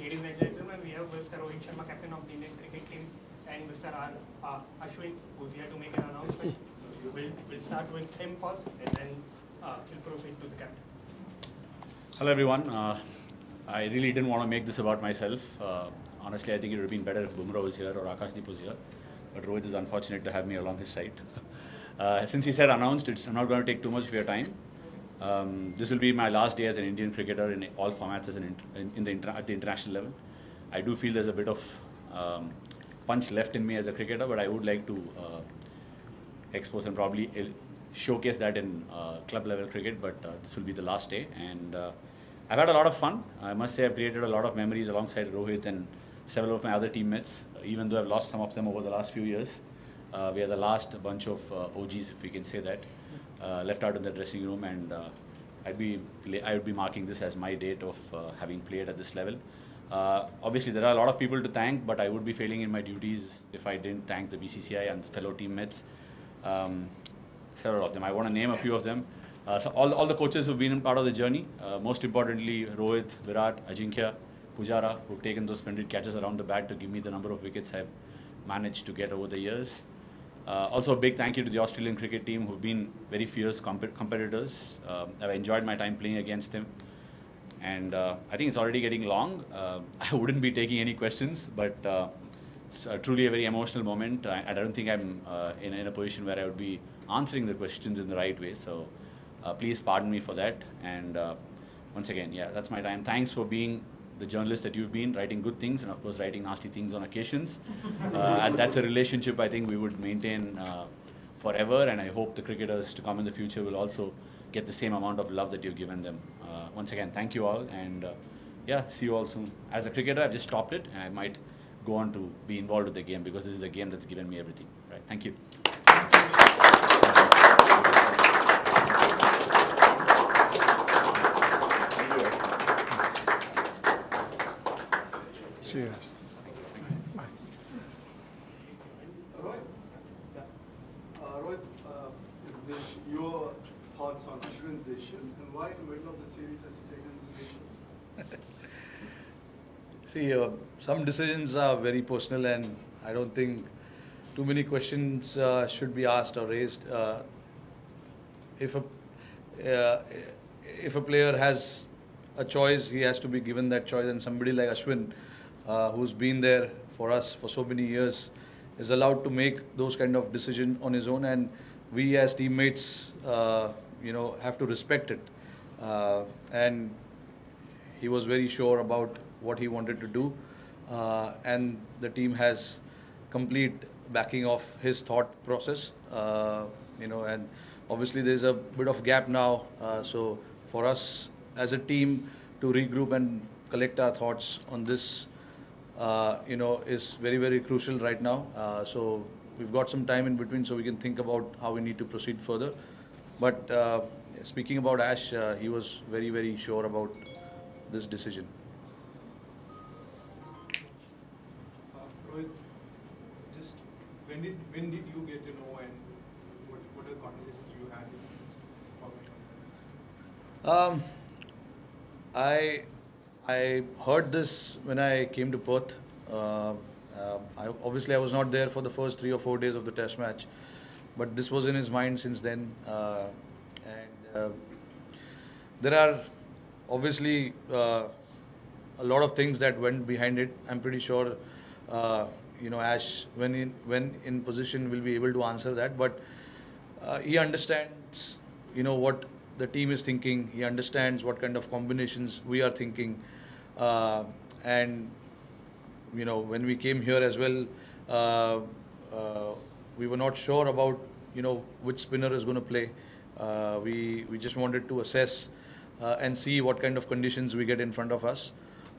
ladies and gentlemen, we have Mr. Rohit Sharma, captain of the Indian cricket team, and Mr. Ashwin, who's here to make an announcement. We'll start with him first, and then we'll proceed to the captain. Hello everyone. I really didn't want to make this about myself. Honestly, I think it would have been better if Bumrah was here or Akashdeep was here. But Rohit is unfortunate to have me along his side. Since he said announced, I'm not going to take too much of your time. This will be my last day as an Indian cricketer in all formats at the international level. I do feel there's a bit of punch left in me as a cricketer, but I would like to expose and probably showcase that in club level cricket. But this will be the last day, and I've had a lot of fun. I must say I've created a lot of memories alongside Rohit and several of my other teammates, even though I've lost some of them over the last few years. We are the last bunch of OGs, if we can say that, left out in the dressing room, and I would be marking this as my date of having played at this level. Obviously, there are a lot of people to thank, but I would be failing in my duties if I didn't thank the BCCI and the fellow teammates. Several of them. I want to name a few of them. So all the coaches who've been in part of the journey. Most importantly, Rohit, Virat, Ajinkya, Pujara, who've taken those splendid catches around the bat to give me the number of wickets I've managed to get over the years. Also, a big thank you to the Australian cricket team, who've been very fierce competitors. I've enjoyed my time playing against them. And I think it's already getting long. I wouldn't be taking any questions, but it's truly a very emotional moment. I don't think I'm in a position where I would be answering the questions in the right way. So please pardon me for that. And once again, yeah, that's my time. Thanks for being the journalist that you've been, writing good things and of course writing nasty things on occasions. And that's a relationship I think we would maintain forever, and I hope the cricketers to come in the future will also get the same amount of love that you've given them. Once again, thank you all, and yeah, see you all soon. As a cricketer, I've just stopped it, and I might go on to be involved with the game because this is a game that's given me everything. Right? Thank you. Cheers. Bye. Rohit, your thoughts on Ashwin's decision, and why in the middle of the series has he taken this decision? See, some decisions are very personal, and I don't think too many questions should be asked or raised. If a player has a choice, he has to be given that choice, and somebody like Ashwin, who's been there for us for so many years, is allowed to make those kind of decisions on his own, and we as teammates, have to respect it. And he was very sure about what he wanted to do, and the team has complete backing of his thought process. And obviously there's a bit of gap now, so for us as a team to regroup and collect our thoughts on this, is very, very crucial right now. So we've got some time in between so we can think about how we need to proceed further. But speaking about Ash, he was very, very sure about this decision. Rohit, just when did you get to know, and what are the conversations you had with I heard this when I came to Perth. Obviously I was not there for the first 3 or 4 days of the test match, but this was in his mind since then. And there are obviously a lot of things that went behind it. I'm pretty sure Ash, when in position, will be able to answer that. But he understands what the team is thinking. He understands what kind of combinations we are thinking, and when we came here as well, we were not sure about which spinner is going to play. We just wanted to assess and see what kind of conditions we get in front of us.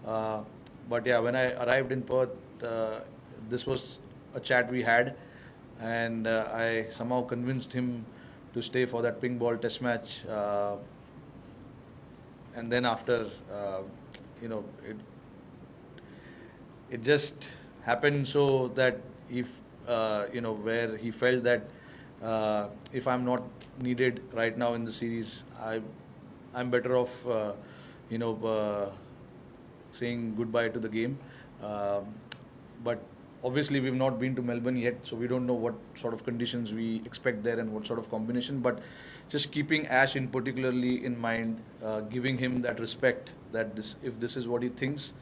But yeah, when I arrived in Perth, this was a chat we had, and I somehow convinced him to stay for that pink ball test match. And then after, it just happened so that if where he felt that if I'm not needed right now in the series, I'm better off saying goodbye to the game. But obviously, we've not been to Melbourne yet, so we don't know what sort of conditions we expect there and what sort of combination. But just keeping Ash in particularly in mind, giving him that respect that if this is what he thinks,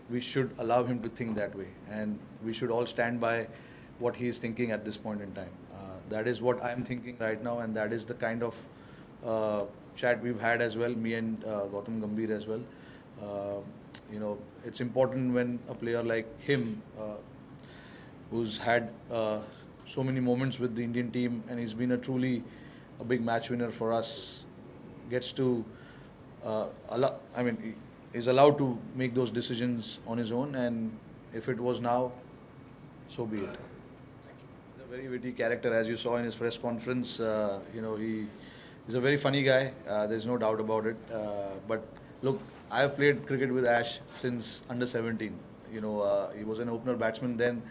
we should allow him to think that way, and we should all stand by what he is thinking at this point in time. That is what I'm thinking right now, and that is the kind of chat we've had as well, me and Gautam Gambhir as well. It's important when a player like him, who's had so many moments with the Indian team, and he's been truly a big match winner for us, gets to is allowed to make those decisions on his own, and if it was now, so be it. He's a very witty character, as you saw in his press conference. He's a very funny guy. There's no doubt about it. But look, I have played cricket with Ash since under 17. He was an opener batsman then,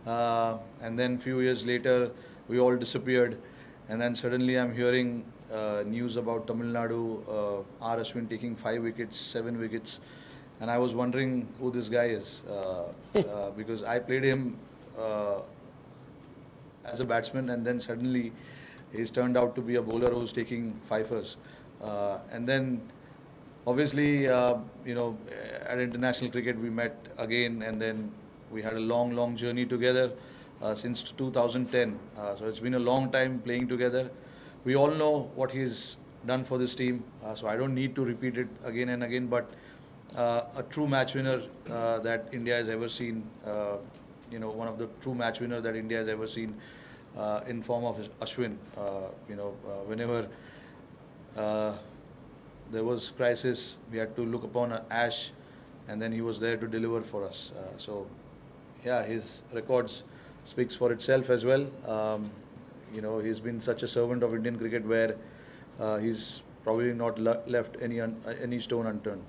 and then few years later, we all disappeared, and then suddenly I'm hearing news about Tamil Nadu, R. Ashwin taking 5 wickets, 7 wickets, and I was wondering who this guy is because I played him as a batsman, and then suddenly he's turned out to be a bowler who's taking fifers, and then obviously at international cricket we met again, and then we had a long journey together since 2010. So it's been a long time playing together. We all know what he's done for this team, so I don't need to repeat it again and again. But a true match winner that India has ever seen, one of the true match winner that India has ever seen in form of Ashwin. Whenever there was crisis, we had to look upon Ash, and then he was there to deliver for us. His records speaks for itself as well. He's been such a servant of Indian cricket where he's probably not left any stone unturned.